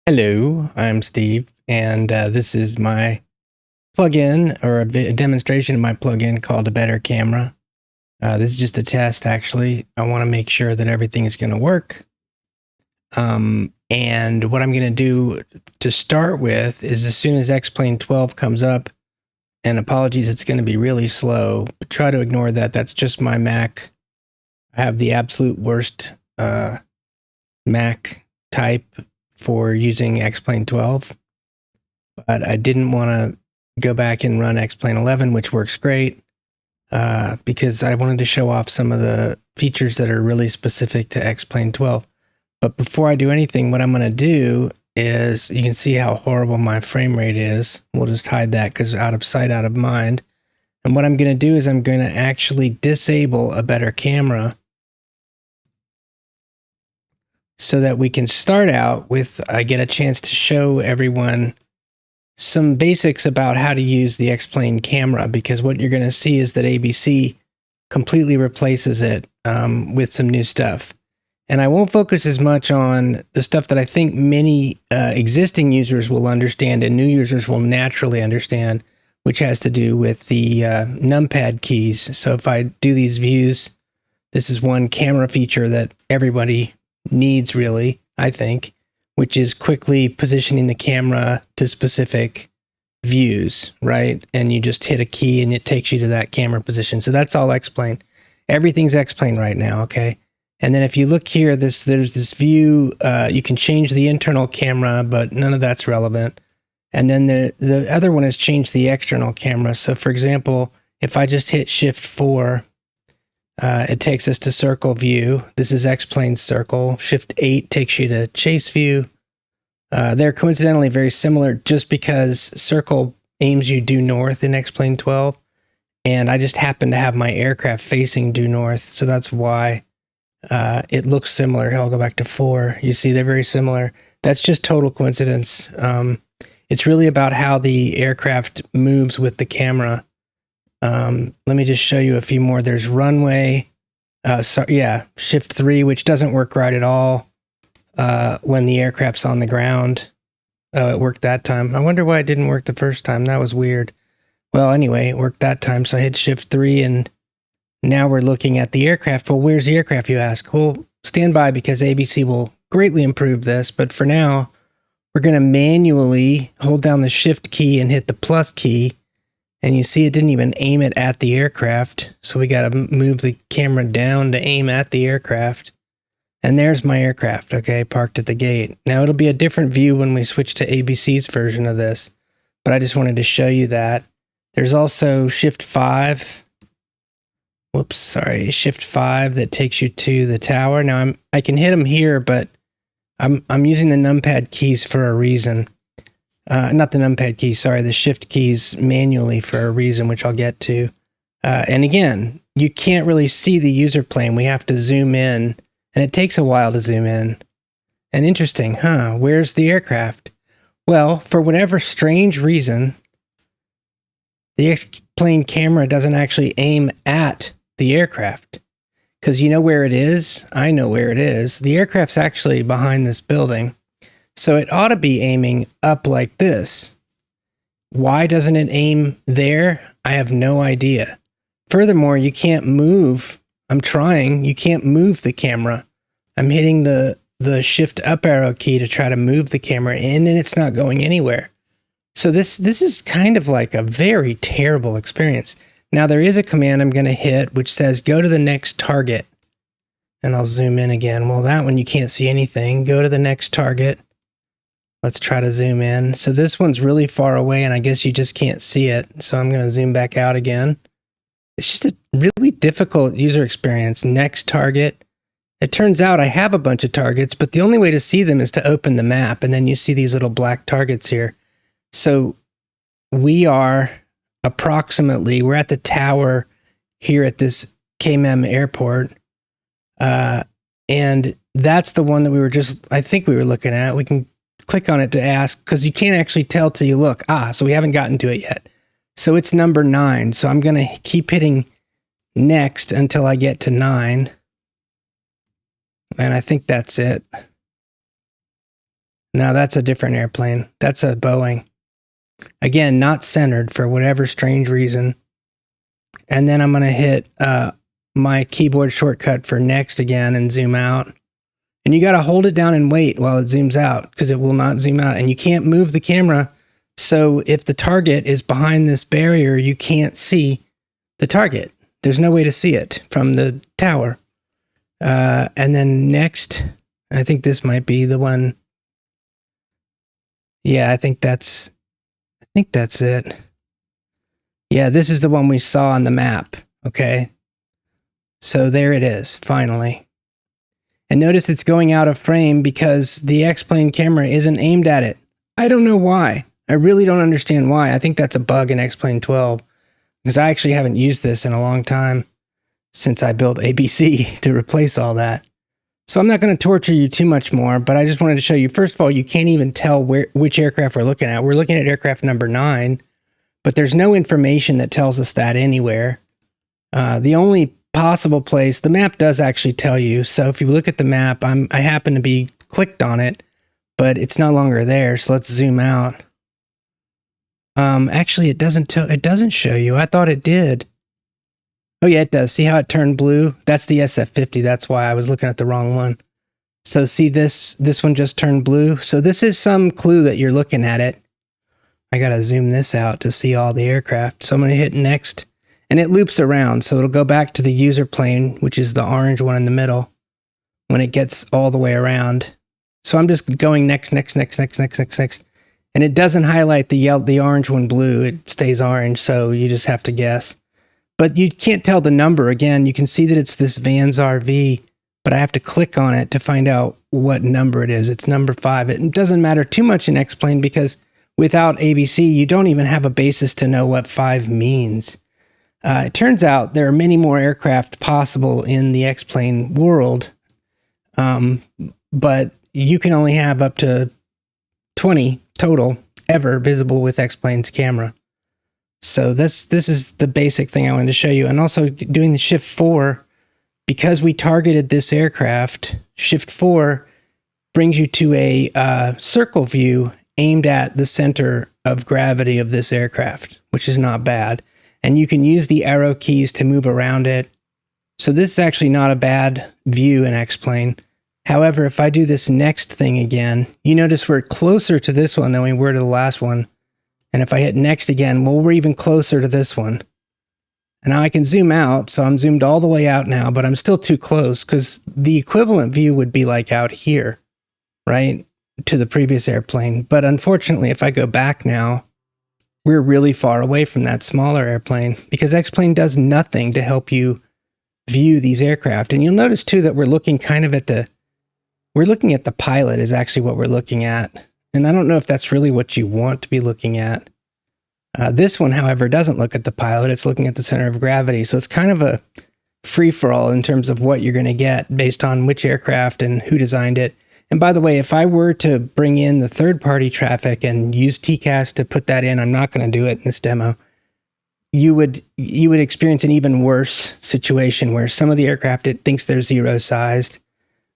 Hello, I'm Steve, and this is my plugin or a demonstration of my plugin called a Better Camera. This is just a test, actually. I want to make sure that everything is going to work. And what I'm going to do to start with is as soon as X-Plane 12 comes up, and apologies, it's going to be really slow, but try to ignore that. That's just my Mac. I have the absolute worst Mac type for using X-Plane 12, but I didn't want to go back and run X-Plane 11, which works great, because I wanted to show off some of the features that are really specific to X-Plane 12. But before I do anything, what I'm going to do is, you can see how horrible my frame rate is. We'll just hide that because out of sight, out of mind. And what I'm going to do is I'm going to actually disable a Better Camera so that we can start out with, I get a chance to show everyone some basics about how to use the X-Plane camera, because what you're going to see is that ABC completely replaces it with some new stuff. And I won't focus as much on the stuff that I think many existing users will understand and new users will naturally understand, which has to do with the numpad keys. So if I do these views, this is one camera feature that everybody needs, really, I think, which is quickly positioning the camera to specific views, right? And you just hit a key and it takes you to that camera position. So that's all X-Plane. Everything's X-Plane right now, okay? And then if you look here, there's this view, you can change the internal camera, but none of that's relevant. And then the other one is change the external camera. So for example, if I just hit Shift 4, it takes us to circle view. This is X-Plane's circle. Shift 8 takes you to chase view. They're coincidentally very similar just because circle aims you due north in X-Plane 12. And I just happen to have my aircraft facing due north. So that's why it looks similar. I'll go back to 4. You see, they're very similar. That's just total coincidence. It's really about how the aircraft moves with the camera. Let me just show you a few more. There's runway. Shift 3, which doesn't work right at all when the aircraft's on the ground. Oh, it worked that time. I wonder why it didn't work the first time. That was weird. Well, anyway, it worked that time. So I hit Shift 3, and now we're looking at the aircraft. Well, where's the aircraft, you ask? Well, stand by, because ABC will greatly improve this. But for now, we're going to manually hold down the Shift key and hit the plus key. And you see it didn't even aim it at the aircraft. So we got to move the camera down to aim at the aircraft. And there's my aircraft, okay, parked at the gate. Now it'll be a different view when we switch to ABC's version of this. But I just wanted to show you that. There's also Shift 5. Shift 5 that takes you to the tower. Now I can hit them here, but I'm using the numpad keys for a reason. Not the numpad keys, sorry, the shift keys manually for a reason, which I'll get to. And again, you can't really see the user plane. We have to zoom in, and it takes a while to zoom in. And interesting, huh? Where's the aircraft? Well, for whatever strange reason, the X-Plane camera doesn't actually aim at the aircraft. Because you know where it is? I know where it is. The aircraft's actually behind this building. So it ought to be aiming up like this. Why doesn't it aim there? I have no idea. Furthermore, you can't move. I'm trying. You can't move the camera. I'm hitting the shift up arrow key to try to move the camera in, and it's not going anywhere. So this is kind of like a very terrible experience. Now there is a command I'm going to hit which says go to the next target. And I'll zoom in again. Well, that one you can't see anything. Go to the next target. Let's try to zoom in. So this one's really far away, and I guess you just can't see it. So I'm going to zoom back out again. It's just a really difficult user experience. Next target. It turns out I have a bunch of targets, but the only way to see them is to open the map, and then you see these little black targets here. So we are approximately, we're at the tower here at this KMM airport. And that's the one that we were just, I think we were looking at. We can click on it to ask, because you can't actually tell till you look. So we haven't gotten to it yet. So it's number 9. So I'm going to keep hitting next until I get to 9. And I think that's it. No, that's a different airplane. That's a Boeing. Again, not centered for whatever strange reason. And then I'm going to hit my keyboard shortcut for next again and zoom out. And you got to hold it down and wait while it zooms out because it will not zoom out. And you can't move the camera. So if the target is behind this barrier, you can't see the target. There's no way to see it from the tower. And then next, I think this might be the one. Yeah, I think that's it. Yeah, this is the one we saw on the map. Okay. So there it is, finally. And notice it's going out of frame because the X-Plane camera isn't aimed at it. I don't know why. I really don't understand why. I think that's a bug in X-Plane 12 because I actually haven't used this in a long time since I built ABC to replace all that. So I'm not going to torture you too much more, but I just wanted to show you, first of all, you can't even tell which aircraft we're looking at. We're looking at aircraft number 9, but there's no information that tells us that anywhere. The only possible place, the map does actually tell you. So if you look at the map, I happen to be clicked on it, but it's no longer there. So let's zoom out. Actually, it doesn't show you. I thought it did. Oh yeah, it does. See how it turned blue? That's the SF-50. That's why I was looking at the wrong one. So see this one just turned blue. So this is some clue that you're looking at it. I got to zoom this out to see all the aircraft. So I'm going to hit next and it loops around. So it'll go back to the user plane, which is the orange one in the middle when it gets all the way around. So I'm just going next. And it doesn't highlight the orange one blue. It stays orange. So you just have to guess. But you can't tell the number. Again, you can see that it's this Vans RV, but I have to click on it to find out what number it is. It's number 5. It doesn't matter too much in X-Plane because without ABC, you don't even have a basis to know what 5 means. It turns out there are many more aircraft possible in the X-Plane world, but you can only have up to 20 total ever visible with X-Plane's camera. So this is the basic thing I wanted to show you. And also doing the Shift 4, because we targeted this aircraft, Shift 4 brings you to a circle view aimed at the center of gravity of this aircraft, which is not bad. And you can use the arrow keys to move around it. So this is actually not a bad view in X-Plane. However, if I do this next thing again, you notice we're closer to this one than we were to the last one. And if I hit next again, well, we're even closer to this one. And now I can zoom out. So I'm zoomed all the way out now, but I'm still too close because the equivalent view would be like out here, right? To the previous airplane. But unfortunately, if I go back now, we're really far away from that smaller airplane because X-Plane does nothing to help you view these aircraft. And you'll notice too that we're looking kind of at the pilot is actually what we're looking at. And I don't know if that's really what you want to be looking at. This one, however, doesn't look at the pilot. It's looking at the center of gravity. So it's kind of a free-for-all in terms of what you're going to get based on which aircraft and who designed it. And by the way, if I were to bring in the third-party traffic and use TCAS to put that in, I'm not going to do it in this demo, you would experience an even worse situation where some of the aircraft, it thinks they're zero-sized.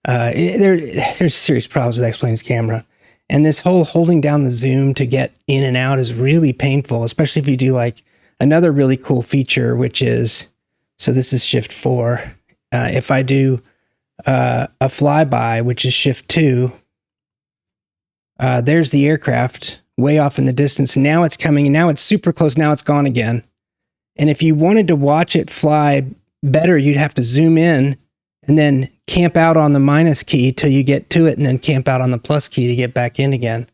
There's serious problems with X-Plane's camera. And this whole holding down the zoom to get in and out is really painful, especially if you do like another really cool feature, which is, so this is Shift 4. If I do a flyby, which is Shift 2, there's the aircraft way off in the distance. Now it's coming, and now it's super close. Now it's gone again. And if you wanted to watch it fly better, you'd have to zoom in and then camp out on the minus key till you get to it and then camp out on the plus key to get back in again.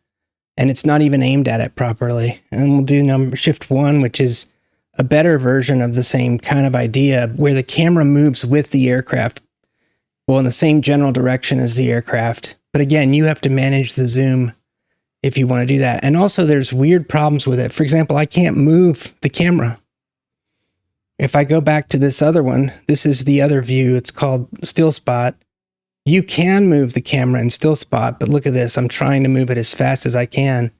And it's not even aimed at it properly. And we'll do Shift 1, which is a better version of the same kind of idea where the camera moves with the aircraft, well, in the same general direction as the aircraft. But again, you have to manage the zoom if you want to do that. And also there's weird problems with it. For example, I can't move the camera. If I go back to this other one, this is the other view. It's called Still Spot. You can move the camera in Still Spot, but look at this. I'm trying to move it as fast as I can,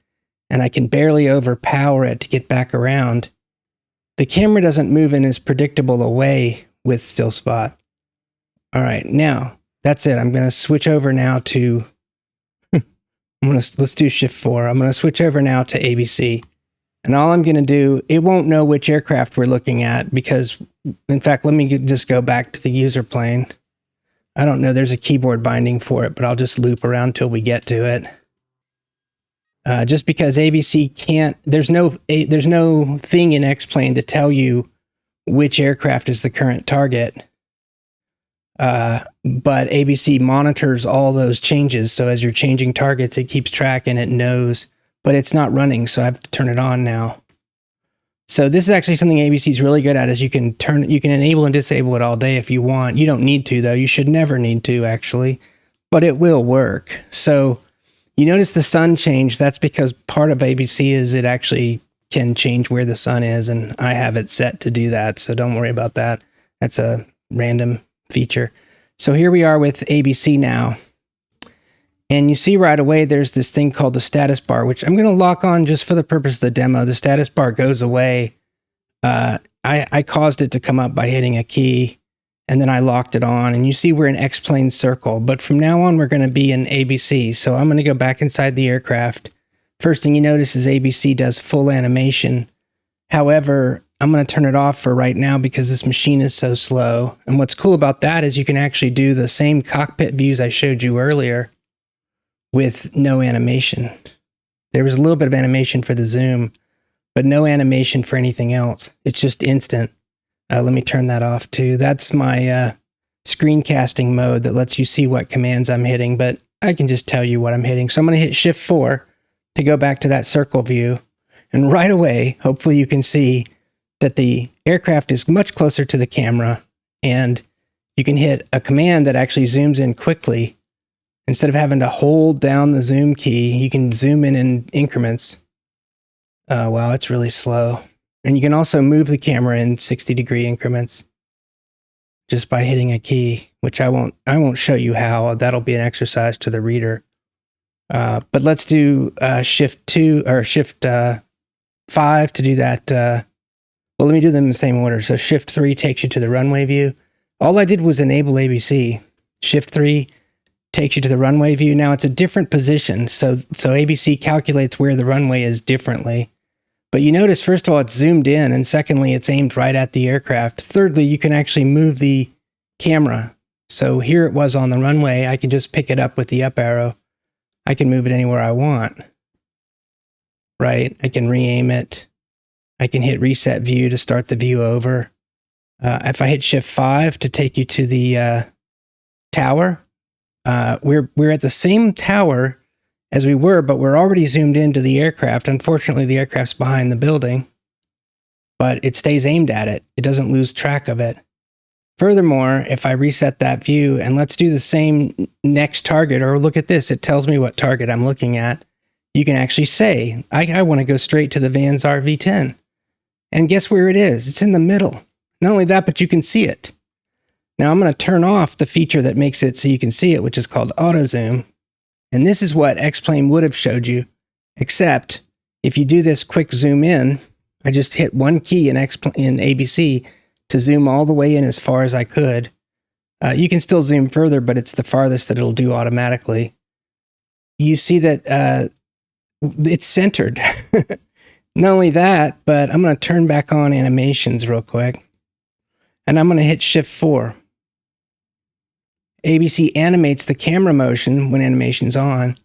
and I can barely overpower it to get back around. The camera doesn't move in as predictable a way with Still Spot. All right, now, that's it. I'm going to switch over now to Let's do Shift 4. I'm gonna switch over now to ABC. And all I'm gonna do, it won't know which aircraft we're looking at because, in fact, let me just go back to the user plane. I don't know, there's a keyboard binding for it, but I'll just loop around till we get to it. Just because ABC can't, there's no thing in X-Plane to tell you which aircraft is the current target. But ABC monitors all those changes. So as you're changing targets, it keeps track and it knows, but it's not running. So I have to turn it on now. So this is actually something ABC is really good at, is you can enable and disable it all day if you want. You don't need to though. You should never need to actually, but it will work. So you notice the sun change. That's because part of ABC is it actually can change where the sun is, and I have it set to do that. So don't worry about that. That's a random feature. So here we are with ABC now. And you see right away there's this thing called the status bar, which I'm going to lock on just for the purpose of the demo. The status bar goes away. I caused it to come up by hitting a key, and then I locked it on. And you see we're in X-plane circle. But from now on, we're going to be in ABC. So I'm going to go back inside the aircraft. First thing you notice is ABC does full animation. However, I'm going to turn it off for right now because this machine is so slow. And what's cool about that is you can actually do the same cockpit views I showed you earlier with no animation. There was a little bit of animation for the zoom, but no animation for anything else. It's just instant. Let me turn that off too. That's my screencasting mode that lets you see what commands I'm hitting, but I can just tell you what I'm hitting. So I'm going to hit Shift 4 to go back to that circle view. And right away, hopefully you can see that the aircraft is much closer to the camera, and you can hit a command that actually zooms in quickly. Instead of having to hold down the zoom key, you can zoom in increments. Wow, it's really slow. And you can also move the camera in 60-degree increments just by hitting a key, which I won't show you how. That'll be an exercise to the reader. But let's do Shift 2 or Shift 5 to do that. Well, let me do them in the same order. So Shift 3 takes you to the runway view. All I did was enable ABC. Shift 3 takes you to the runway view. Now it's a different position. So ABC calculates where the runway is differently. But you notice, first of all, it's zoomed in, and secondly, it's aimed right at the aircraft. Thirdly, you can actually move the camera. So here it was on the runway. I can just pick it up with the up arrow. I can move it anywhere I want. Right? I can re-aim it. I can hit reset view to start the view over. If I hit Shift 5 to take you to the tower, we're at the same tower as we were, but we're already zoomed into the aircraft. Unfortunately, the aircraft's behind the building, but it stays aimed at it. It doesn't lose track of it. Furthermore, if I reset that view, and let's do the same next target, or look at this, it tells me what target I'm looking at. You can actually say, I want to go straight to the Vanzar V10. And guess where it is? It's in the middle. Not only that, but you can see it. Now I'm going to turn off the feature that makes it so you can see it, which is called auto zoom. And this is what X-Plane would have showed you, except if you do this quick zoom in, I just hit one key in ABC to zoom all the way in as far as I could. You can still zoom further, but it's the farthest that it'll do automatically. You see that it's centered. Not only that, but I'm going to turn back on animations real quick. And I'm going to hit Shift 4. ABC animates the camera motion when animation's on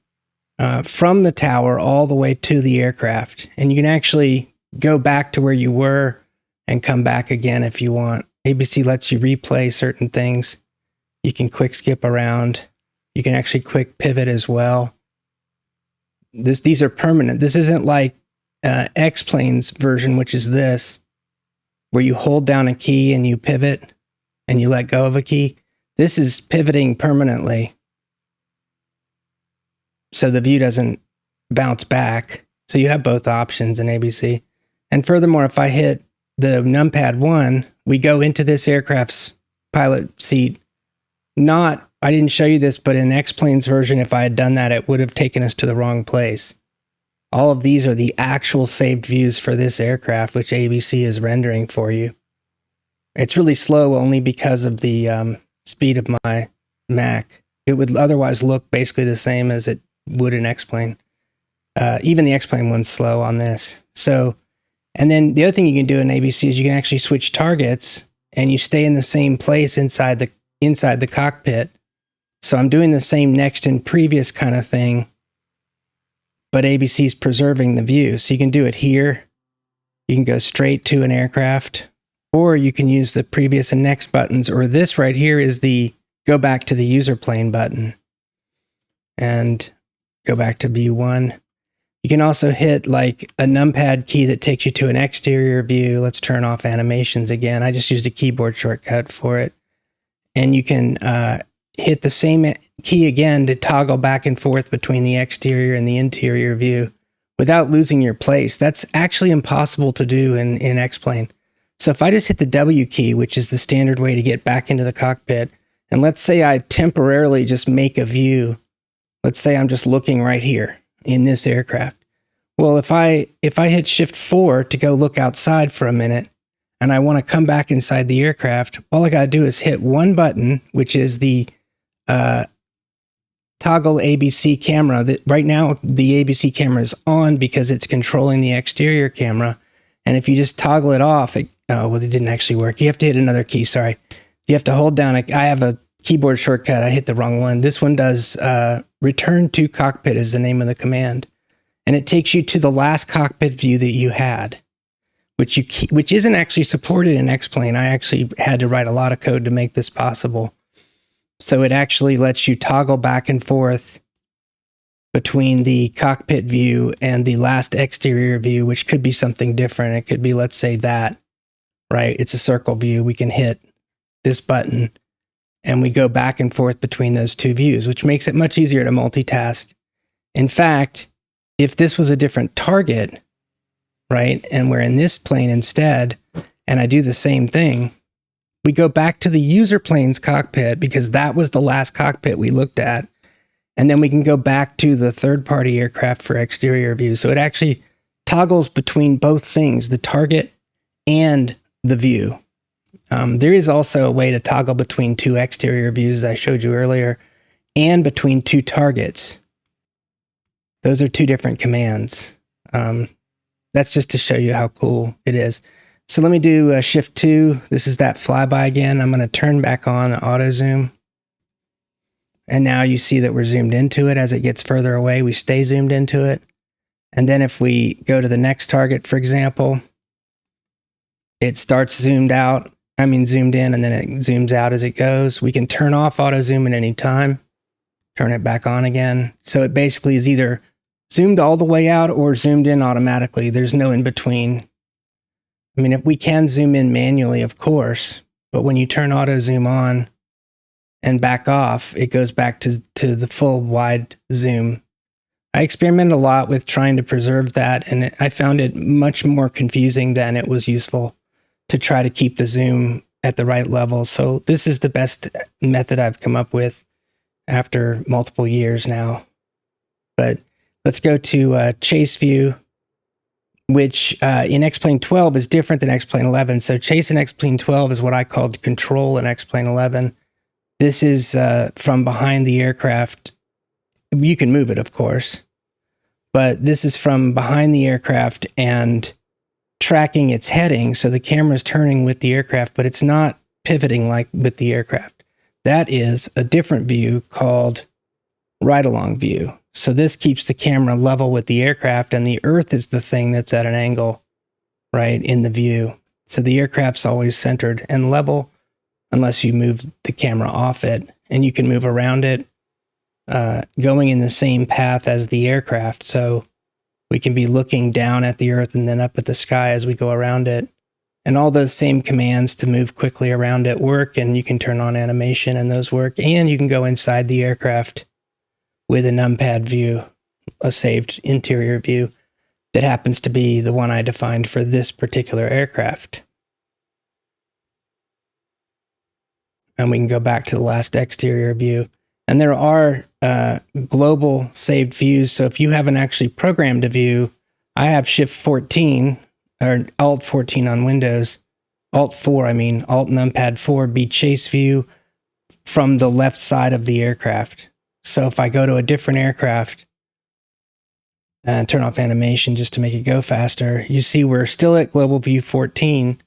from the tower all the way to the aircraft. And you can actually go back to where you were and come back again if you want. ABC lets you replay certain things. You can quick skip around. You can actually quick pivot as well. These are permanent. This isn't like X-Plane's version, which is this, where you hold down a key and you pivot and you let go of a key. This is pivoting permanently, so the view doesn't bounce back. So you have both options in ABC. And furthermore, if I hit the numpad 1, we go into this aircraft's pilot seat. I didn't show you this, but in X-Plane's version, if I had done that, it would have taken us to the wrong place. All of these are the actual saved views for this aircraft, which ABC is rendering for you. It's really slow only because of the speed of my Mac. It would otherwise look basically the same as it wooden X-plane. Even the X-plane one's slow on this. So, and then the other thing you can do in ABC is you can actually switch targets and you stay in the same place inside the cockpit. So I'm doing the same next and previous kind of thing, but ABC is preserving the view. So you can do it here. You can go straight to an aircraft, or you can use the previous and next buttons, or this right here is the go back to the user plane button and go back to view 1. You can also hit like a numpad key that takes you to an exterior view. Let's turn off animations again. I just used a keyboard shortcut for it. And you can hit the same key again to toggle back and forth between the exterior and the interior view without losing your place. That's actually impossible to do in X-Plane. So if I just hit the W key, which is the standard way to get back into the cockpit, and let's say I temporarily just make a view. Let's say I'm just looking right here in this aircraft. Well, if I hit Shift 4 to go look outside for a minute and I want to come back inside the aircraft, all I got to do is hit one button, which is the toggle ABC camera. That right now the ABC camera is on because it's controlling the exterior camera. And if you just toggle it off, it didn't actually work. You have to hit another key. Sorry. You have to hold down. I have a keyboard shortcut. I hit the wrong one. This one does return to cockpit is the name of the command. And it takes you to the last cockpit view that you had, which isn't actually supported in X-Plane. I actually had to write a lot of code to make this possible. So it actually lets you toggle back and forth between the cockpit view and the last exterior view, which could be something different. It could be, let's say that, right? It's a circle view. We can hit this button and we go back and forth between those two views, which makes it much easier to multitask. In fact, if this was a different target, right, and we're in this plane instead, and I do the same thing, we go back to the user plane's cockpit because that was the last cockpit we looked at, and then we can go back to the third-party aircraft for exterior view. So it actually toggles between both things, the target and the view. There is also a way to toggle between two exterior views, as I showed you earlier, and between two targets. Those are two different commands. That's just to show you how cool it is. So let me do Shift 2. This is that flyby again. I'm going to turn back on the auto zoom. And now you see that we're zoomed into it. As it gets further away, we stay zoomed into it. And then if we go to the next target, for example, it starts zoomed in, and then it zooms out as it goes. We can turn off auto zoom at any time, turn it back on again. So it basically is either zoomed all the way out or zoomed in automatically. There's no in between. I mean, if we can zoom in manually, of course, but when you turn auto zoom on and back off, it goes back to the full wide zoom. I experimented a lot with trying to preserve that, and I found it much more confusing than it was useful to try to keep the zoom at the right level. So this is the best method I've come up with after multiple years now. But let's go to chase view, which in X-Plane 12 is different than X-Plane 11. So chase in X-Plane 12 is what I called control in X-Plane 11. This is from behind the aircraft. You can move it, of course, but this is from behind the aircraft and tracking its heading. So the camera's turning with the aircraft, but it's not pivoting like with the aircraft. That is a different view called ride-along view. So this keeps the camera level with the aircraft, and the Earth is the thing that's at an angle, right, in the view. So the aircraft's always centered and level unless you move the camera off it, and you can move around it going in the same path as the aircraft. So we can be looking down at the Earth and then up at the sky as we go around it. And all those same commands to move quickly around it work, and you can turn on animation and those work. And you can go inside the aircraft with a numpad view, a saved interior view that happens to be the one I defined for this particular aircraft. And we can go back to the last exterior view. And there are global saved views. So if you haven't actually programmed a view, I have Shift 14 or Alt 14 on Windows, Alt numpad 4 be chase view from the left side of the aircraft. So if I go to a different aircraft and turn off animation just to make it go faster. You see we're still at global view 14.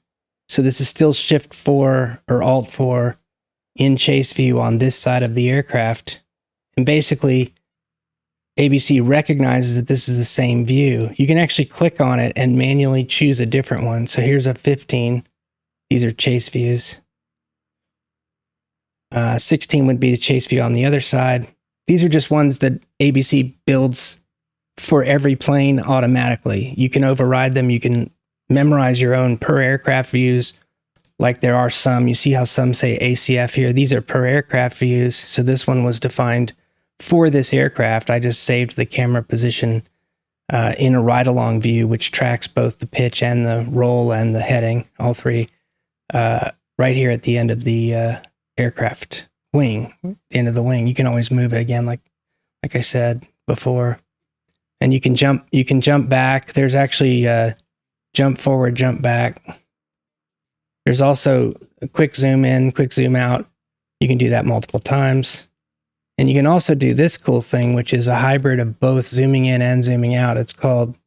So this is still Shift 4 or Alt 4 in chase view on this side of the aircraft. And basically, ABC recognizes that this is the same view. You can actually click on it and manually choose a different one. So here's a 15. These are chase views. 16 would be the chase view on the other side. These are just ones that ABC builds for every plane automatically. You can override them. You can memorize your own per aircraft views. Like there are some, you see how some say ACF here. These are per aircraft views. So this one was defined for this aircraft. I just saved the camera position in a ride-along view, which tracks both the pitch and the roll and the heading, all three, right here at the end of the aircraft wing, the end of the wing. You can always move it again, like I said before. And you can jump back. There's actually jump forward, jump back. There's also a quick zoom in, quick zoom out. You can do that multiple times. And you can also do this cool thing, which is a hybrid of both zooming in and zooming out. It's called,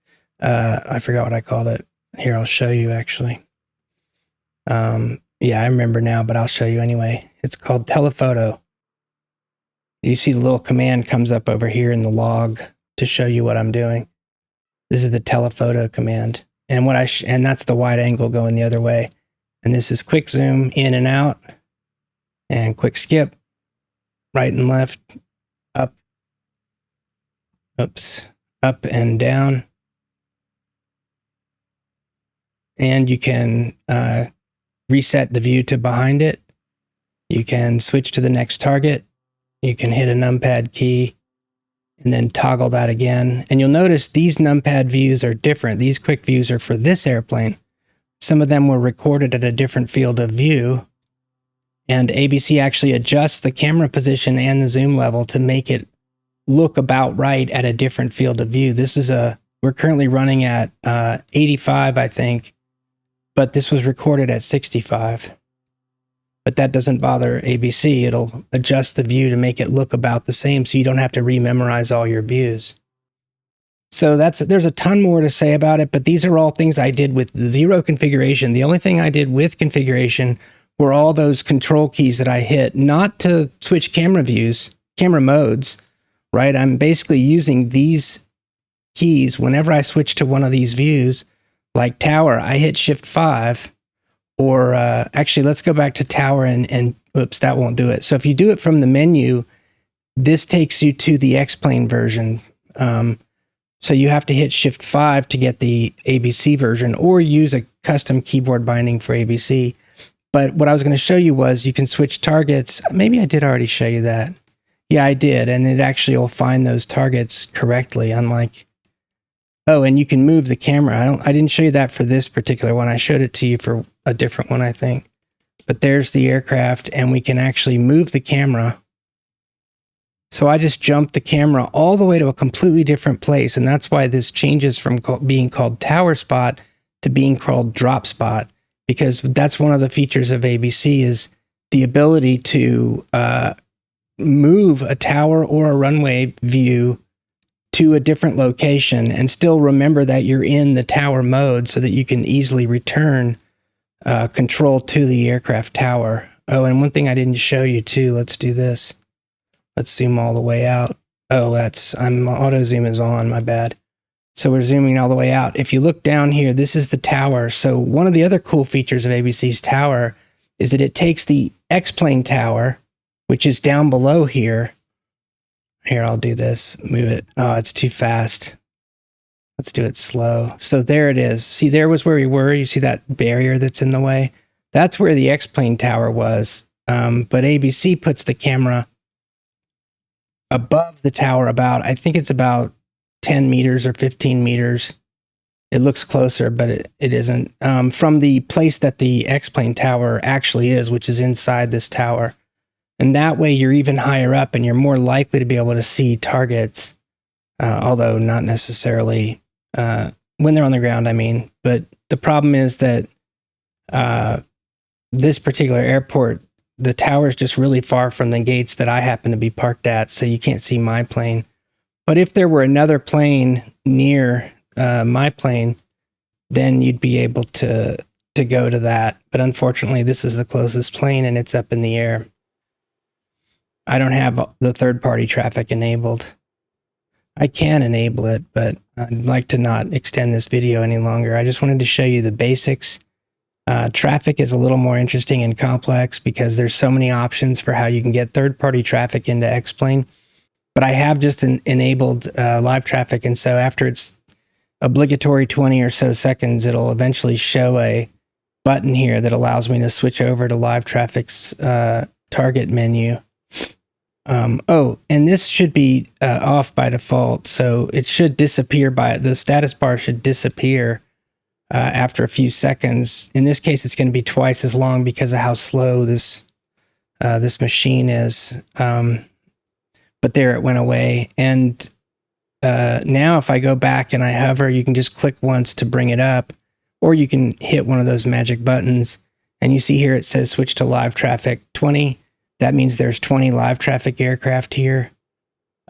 I forgot what I called it. Here, I'll show you actually. Yeah, I remember now, but I'll show you anyway. It's called telephoto. You see the little command comes up over here in the log to show you what I'm doing. This is the telephoto command. And and that's the wide angle going the other way. And this is quick zoom in and out, and quick skip, right and left, up, up and down. And you can reset the view to behind it. You can switch to the next target. You can hit a numpad key and then toggle that again. And you'll notice these numpad views are different. These quick views are for this airplane. Some of them were recorded at a different field of view, and ABC actually adjusts the camera position and the zoom level to make it look about right at a different field of view. We're currently running at 85, I think, but this was recorded at 65. But that doesn't bother ABC. It'll adjust the view to make it look about the same so you don't have to rememorize all your views. So there's a ton more to say about it, but these are all things I did with zero configuration. The only thing I did with configuration were all those control keys that I hit, not to switch camera modes, right? I'm basically using these keys whenever I switch to one of these views, like tower, I hit Shift 5, or actually, let's go back to tower and oops, that won't do it. So if you do it from the menu, this takes you to the X-Plane version. So you have to hit Shift 5 to get the ABC version, or use a custom keyboard binding for ABC. But what I was going to show you was you can switch targets. Maybe I did already show you that. Yeah, I did. And it actually will find those targets correctly, unlike... Oh, and you can move the camera. I didn't show you that for this particular one. I showed it to you for a different one, I think. But there's the aircraft, and we can actually move the camera. So I just jumped the camera all the way to a completely different place, and that's why this changes from being called tower spot to being called drop spot, because that's one of the features of ABC is the ability to move a tower or a runway view to a different location and still remember that you're in the tower mode so that you can easily return control to the aircraft tower. Oh, and one thing I didn't show you too, let's do this. Let's zoom all the way out. Oh, auto zoom is on, my bad. So we're zooming all the way out. If you look down here, this is the tower. So one of the other cool features of ABC's tower is that it takes the X-Plane tower, which is down below here. Here, I'll do this, move it. Oh, it's too fast. Let's do it slow. So there it is. See, there was where we were. You see that barrier that's in the way? That's where the X-Plane tower was. But ABC puts the camera above the tower I think it's about 10 meters or 15 meters. It looks closer, but it isn't. From the place that the X-Plane tower actually is, which is inside this tower. And that way you're even higher up and you're more likely to be able to see targets, although not necessarily when they're on the ground, I mean. But the problem is that this particular airport, the tower is just really far from the gates that I happen to be parked at, so you can't see my plane. But if there were another plane near my plane, then you'd be able to go to that. But unfortunately, this is the closest plane and it's up in the air. I don't have the third-party traffic enabled. I can enable it, but I'd like to not extend this video any longer. I just wanted to show you the basics. Traffic is a little more interesting and complex because there's so many options for how you can get third-party traffic into X-Plane. But I have just enabled live traffic, and so after it's obligatory 20 or so seconds, it'll eventually show a button here that allows me to switch over to live traffic's target menu. Oh, and this should be off by default, so it should disappear the status bar should disappear after a few seconds. In this case, it's going to be twice as long because of how slow this machine is. But there it went away. And now if I go back and I hover, you can just click once to bring it up, or you can hit one of those magic buttons. And you see here it says switch to live traffic 20. That means there's 20 live traffic aircraft here.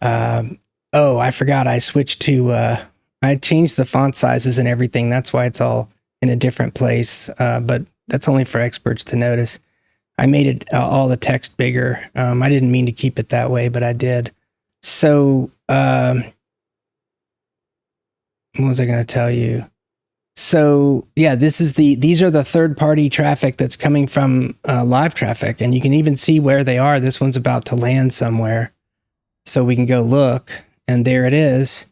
Oh, I forgot I switched to, I changed the font sizes and everything. That's why it's all in a different place. But that's only for experts to notice. I made it all the text bigger. I didn't mean to keep it that way, but I did. So, what was I going to tell you? So yeah, these are the third-party traffic that's coming from live traffic, and you can even see where they are. This one's about to land somewhere, so we can go look, and there it is.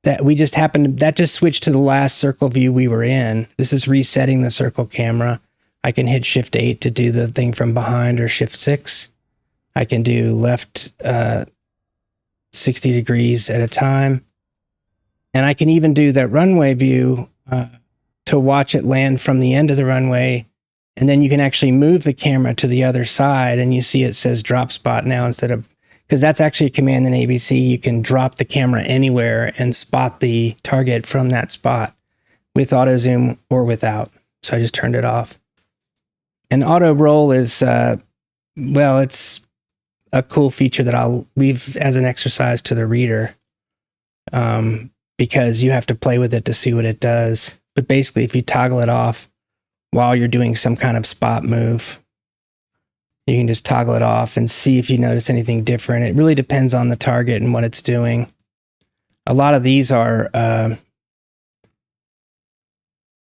That just switched to the last circle view we were in. This is resetting the circle camera. I can hit Shift 8 to do the thing from behind, or Shift 6. I can do left 60 degrees at a time, and I can even do that runway view to watch it land from the end of the runway, and then you can actually move the camera to the other side, and you see it says drop spot now instead of, because that's actually a command in ABC. You can drop the camera anywhere and spot the target from that spot with auto zoom or without. So I just turned it off. And auto roll is, well, it's a cool feature that I'll leave as an exercise to the reader, because you have to play with it to see what it does. But basically, if you toggle it off while you're doing some kind of spot move, you can just toggle it off and see if you notice anything different. It really depends on the target and what it's doing. A lot of these are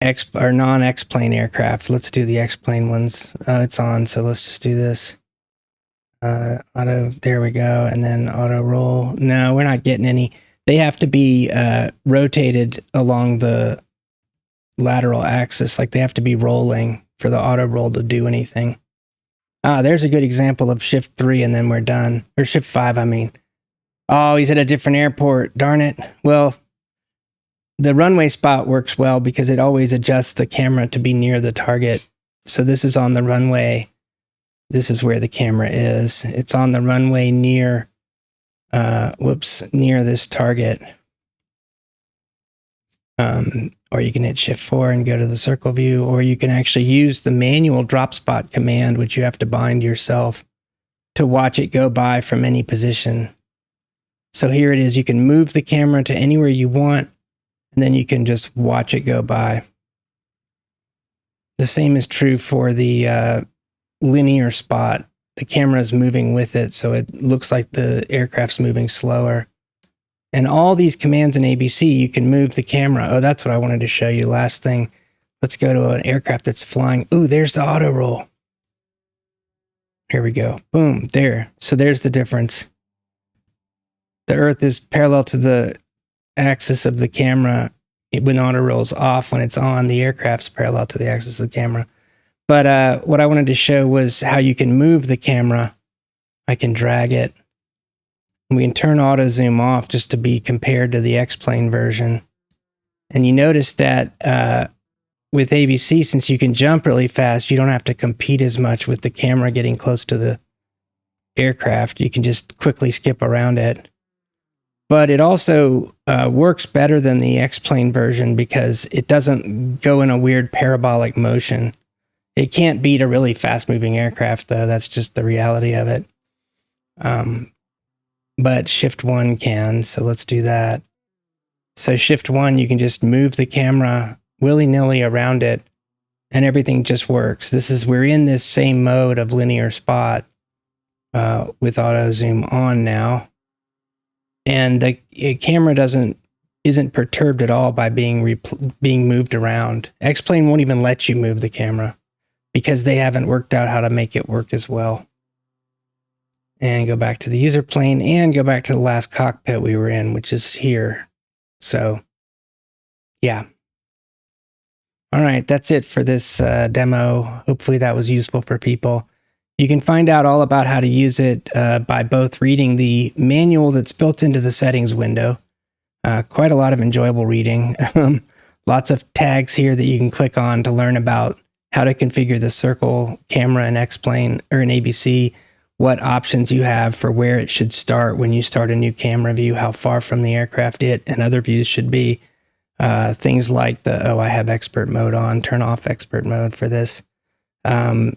non-X-plane aircraft. Let's do the X-plane ones. It's on, so let's just do this. There we go, and then auto roll. No, we're not getting any. They have to be rotated along the lateral axis, like they have to be rolling for the auto roll to do anything. There's a good example of Shift 3 and then we're done. Or Shift 5, I mean. Oh, he's at a different airport. Darn it. Well, the runway spot works well because it always adjusts the camera to be near the target. So this is on the runway. This is where the camera is. It's on the runway near, near this target. Or you can hit Shift 4 and go to the circle view, or you can actually use the manual drop spot command, which you have to bind yourself to watch it go by from any position. So here it is. You can move the camera to anywhere you want, and then you can just watch it go by. The same is true for the linear spot. The camera is moving with it, so it looks like the aircraft's moving slower. And all these commands in ABC, you can move the camera. Oh, that's what I wanted to show you. Last thing. Let's go to an aircraft that's flying. Ooh, there's the auto roll. Here we go. Boom, there. So there's the difference. The Earth is parallel to the axis of the camera when auto roll's off. When it's on, the aircraft's parallel to the axis of the camera. But what I wanted to show was how you can move the camera. I can drag it. We can turn auto zoom off just to be compared to the X-plane version. And you notice that with ABC, since you can jump really fast, you don't have to compete as much with the camera getting close to the aircraft. You can just quickly skip around it. But it also works better than the X-plane version because it doesn't go in a weird parabolic motion. It can't beat a really fast-moving aircraft, though. That's just the reality of it. But Shift 1 can, so let's do that. So Shift 1, you can just move the camera willy-nilly around it and everything just works. We're in this same mode of linear spot with auto zoom on now. And the camera isn't perturbed at all by being moved around. X-Plane won't even let you move the camera because they haven't worked out how to make it work as well. And go back to the user plane and go back to the last cockpit we were in, which is here. So, yeah. All right, that's it for this demo. Hopefully that was useful for people. You can find out all about how to use it by both reading the manual that's built into the settings window. Quite a lot of enjoyable reading. Lots of tags here that you can click on to learn about how to configure the circle camera in X-Plane or in ABC, what options you have for where it should start when you start a new camera view, how far from the aircraft it and other views should be. Things like I have expert mode on, turn off expert mode for this. How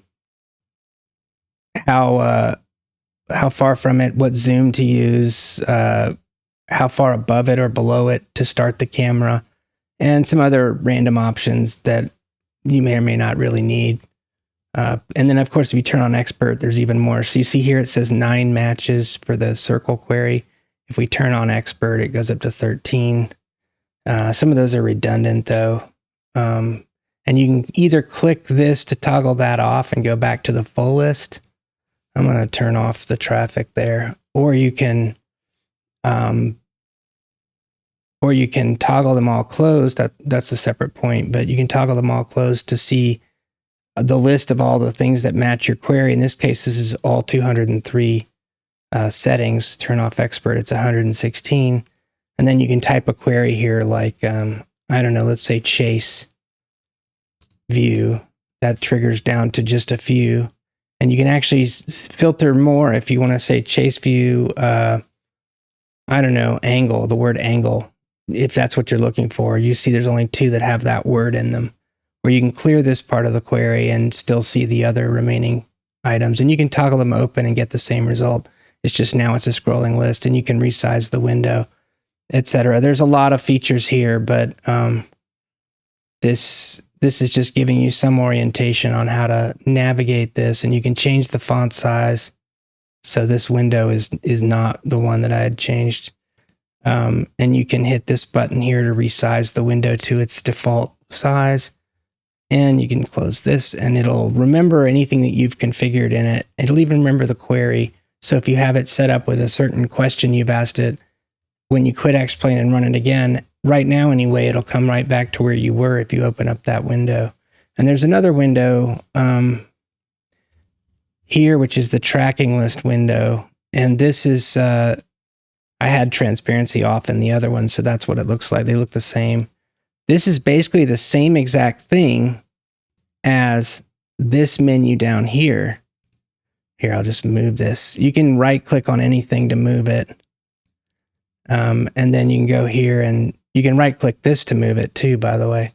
far from it, what zoom to use, how far above it or below it to start the camera, and some other random options that you may or may not really need. And then, of course, if you turn on expert, there's even more. So you see here it says 9 matches for the circle query. If we turn on expert, it goes up to 13. Some of those are redundant, though. And you can either click this to toggle that off and go back to the full list. I'm going to turn off the traffic there. Or you can toggle them all closed. That's a separate point, but you can toggle them all closed to see the list of all the things that match your query. In this case, this is all 203 settings. Turn off expert, it's 116. And then you can type a query here like, I don't know, let's say chase view. That triggers down to just a few. And you can actually filter more if you want to say chase view, I don't know, angle, the word angle, if that's what you're looking for. You see there's only 2 that have that word in them, where you can clear this part of the query and still see the other remaining items. And you can toggle them open and get the same result. It's just now it's a scrolling list and you can resize the window, etc. There's a lot of features here, but this is just giving you some orientation on how to navigate this. And you can change the font size. So this window is not the one that I had changed. And you can hit this button here to resize the window to its default size. And you can close this and it'll remember anything that you've configured in it. It'll even remember the query. So if you have it set up with a certain question you've asked it, when you quit X-Plane and run it again, right now anyway, it'll come right back to where you were if you open up that window. And there's another window here, which is the tracking list window. And this is, I had transparency off in the other one, so that's what it looks like. They look the same. This is basically the same exact thing as this menu down here. Here, I'll just move this. You can right click on anything to move it. And then you can go here and you can right click this to move it too, by the way.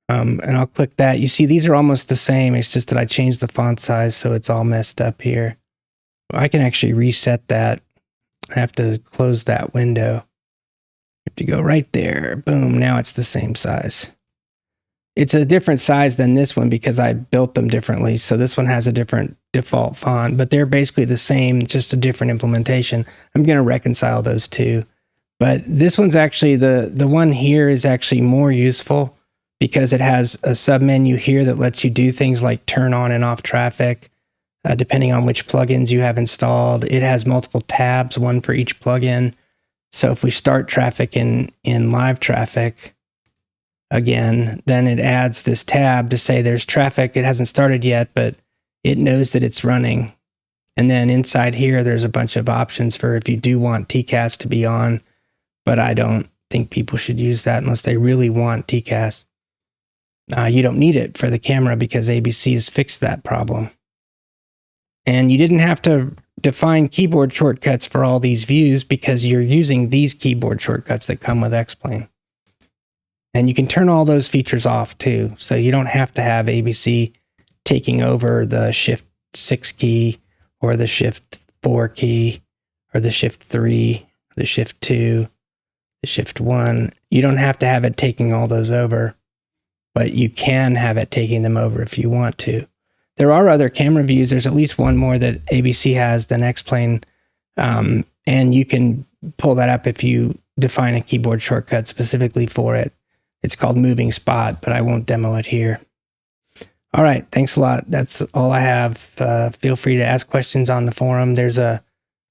And I'll click that. You see, these are almost the same. It's just that I changed the font size, so it's all messed up here. I can actually reset that. I have to close that window. You have to go right there. Boom. Now it's the same size. It's a different size than this one because I built them differently. So this one has a different default font, but they're basically the same, just a different implementation. I'm going to reconcile those two. But this one's actually, the one here is actually more useful because it has a submenu here that lets you do things like turn on and off traffic, depending on which plugins you have installed. It has multiple tabs, one for each plugin. So if we start traffic in live traffic again, then it adds this tab to say there's traffic. It hasn't started yet, but it knows that it's running. And then inside here, there's a bunch of options for if you do want TCAS to be on, but I don't think people should use that unless they really want TCAS. You don't need it for the camera because ABC has fixed that problem. And you didn't have to define keyboard shortcuts for all these views because you're using these keyboard shortcuts that come with X-Plane. And you can turn all those features off too. So you don't have to have ABC taking over the Shift 6 key or the Shift 4 key or the Shift 3, the Shift 2, Shift 1. You don't have to have it taking all those over, but you can have it taking them over if you want to. There are other camera views. There's at least one more that ABC has than X-Plane, and you can pull that up if you define a keyboard shortcut specifically for it. It's called Moving Spot, but I won't demo it here. All right, thanks a lot. That's all I have. Feel free to ask questions on the forum. There's a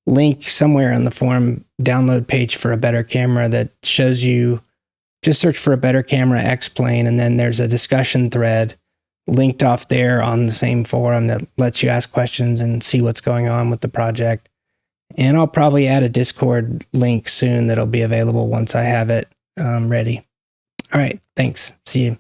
link somewhere on the forum download page for a better camera that shows you, just search for a better camera X-Plane, and then there's a discussion thread linked off there on the same forum that lets you ask questions and see what's going on with the project. And I'll probably add a Discord link soon that'll be available once I have it ready. All right, thanks. See you.